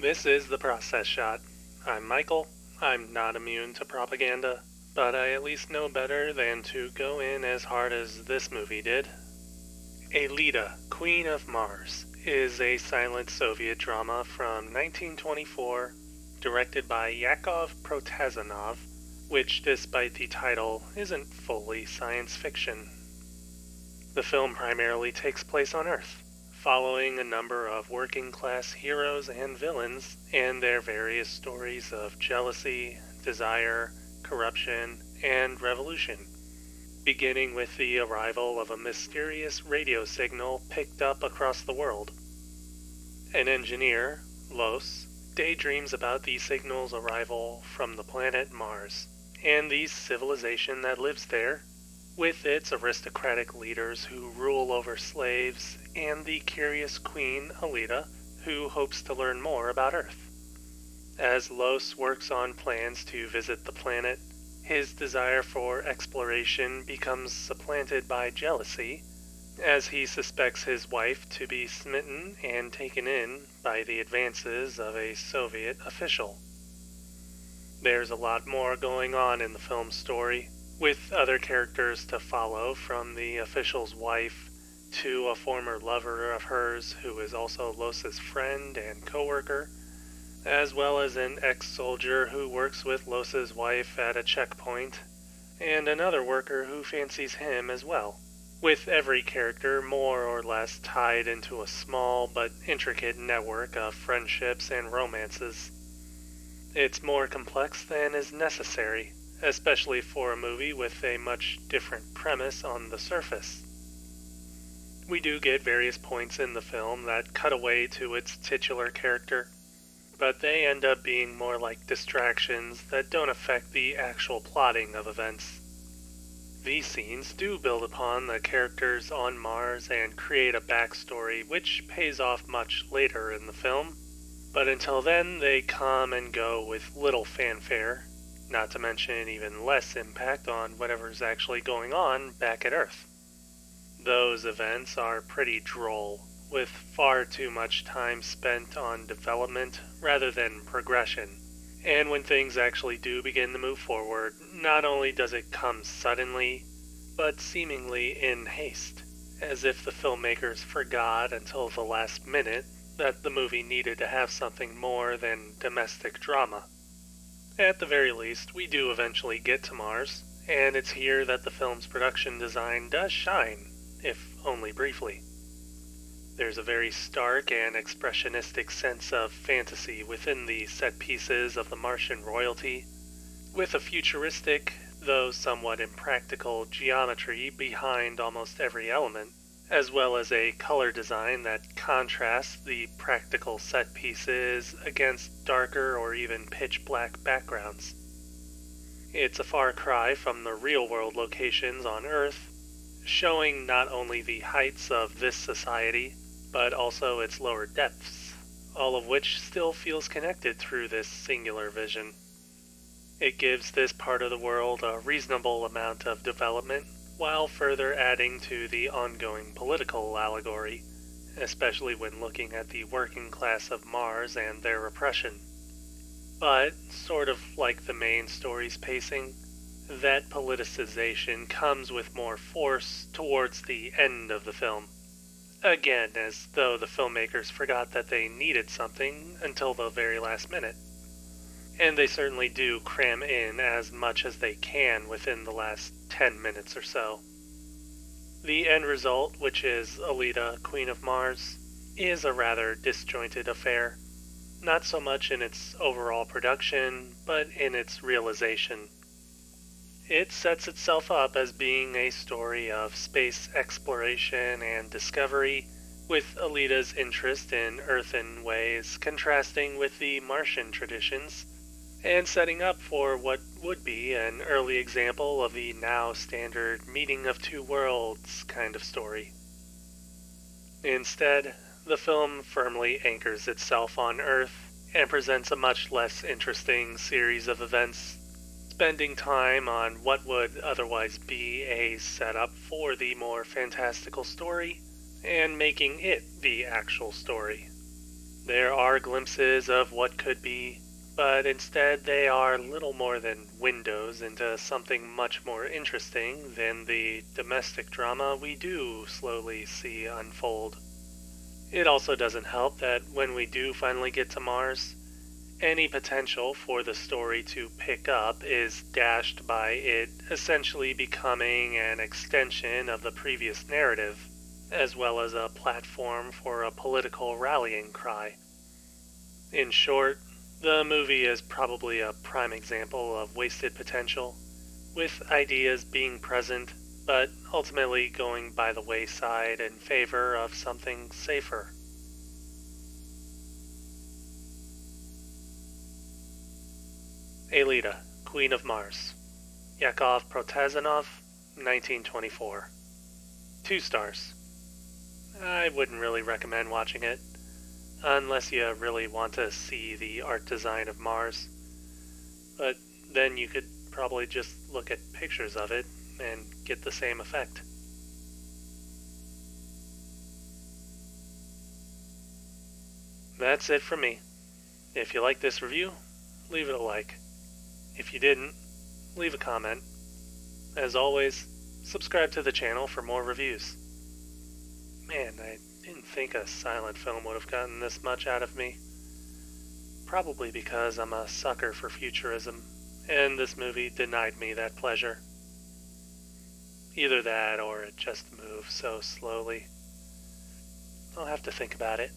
This is The Process Shot. I'm Michael. I'm not immune to propaganda, but I at least know better than to go in as hard as this movie did. Aelita, Queen of Mars, is a silent Soviet drama from 1924, directed by Yakov Protazanov, which, despite the title, isn't fully science fiction. The film primarily takes place on Earth, following a number of working-class heroes and villains and their various stories of jealousy, desire, corruption, and revolution, beginning with the arrival of a mysterious radio signal picked up across the world. An engineer, Los, daydreams about the signal's arrival from the planet Mars, and the civilization that lives there, with its aristocratic leaders who rule over slaves, and the curious queen, Aelita, who hopes to learn more about Earth. As Los works on plans to visit the planet, his desire for exploration becomes supplanted by jealousy, as he suspects his wife to be smitten and taken in by the advances of a Soviet official. There's a lot more going on in the film's story, with other characters to follow, from the official's wife to a former lover of hers who is also Los's friend and co-worker, as well as an ex-soldier who works with Los's wife at a checkpoint, and another worker who fancies him as well, with every character more or less tied into a small but intricate network of friendships and romances. It's more complex than is necessary, especially for a movie with a much different premise on the surface. We do get various points in the film that cut away to its titular character, but they end up being more like distractions that don't affect the actual plotting of events. These scenes do build upon the characters on Mars and create a backstory which pays off much later in the film, but until then they come and go with little fanfare, not to mention even less impact on whatever's actually going on back at Earth. Those events are pretty droll, with far too much time spent on development rather than progression. And when things actually do begin to move forward, not only does it come suddenly, but seemingly in haste, as if the filmmakers forgot until the last minute that the movie needed to have something more than domestic drama. At the very least, we do eventually get to Mars, and it's here that the film's production design does shine, if only briefly. There's a very stark and expressionistic sense of fantasy within the set pieces of the Martian royalty, with a futuristic, though somewhat impractical, geometry behind almost every element, as well as a color design that contrasts the practical set pieces against darker or even pitch-black backgrounds. It's a far cry from the real-world locations on Earth, showing not only the heights of this society, but also its lower depths, all of which still feels connected through this singular vision. It gives this part of the world a reasonable amount of development, while further adding to the ongoing political allegory, especially when looking at the working class of Mars and their repression. But, sort of like the main story's pacing, that politicization comes with more force towards the end of the film. Again, as though the filmmakers forgot that they needed something until the very last minute. And they certainly do cram in as much as they can within the last 10 minutes or so. The end result, which is Aelita, Queen of Mars, is a rather disjointed affair, not so much in its overall production, but in its realization. It sets itself up as being a story of space exploration and discovery, with Aelita's interest in earthen ways contrasting with the Martian traditions, and setting up for what would be an early example of the now standard meeting of two worlds kind of story. Instead, the film firmly anchors itself on Earth and presents a much less interesting series of events, spending time on what would otherwise be a setup for the more fantastical story, and making it the actual story. There are glimpses of what could be, but instead they are little more than windows into something much more interesting than the domestic drama we do slowly see unfold. It also doesn't help that when we do finally get to Mars, any potential for the story to pick up is dashed by it essentially becoming an extension of the previous narrative, as well as a platform for a political rallying cry. In short, the movie is probably a prime example of wasted potential, with ideas being present, but ultimately going by the wayside in favor of something safer. Aelita, Queen of Mars. Yakov Protazanov, 1924. 2 stars. I wouldn't really recommend watching it, unless you really want to see the art design of Mars. But then you could probably just look at pictures of it and get the same effect. That's it from me. If you like this review, leave it a like. If you didn't, leave a comment. As always, subscribe to the channel for more reviews. Man, I didn't think a silent film would have gotten this much out of me. Probably because I'm a sucker for futurism, and this movie denied me that pleasure. Either that or it just moves so slowly. I'll have to think about it.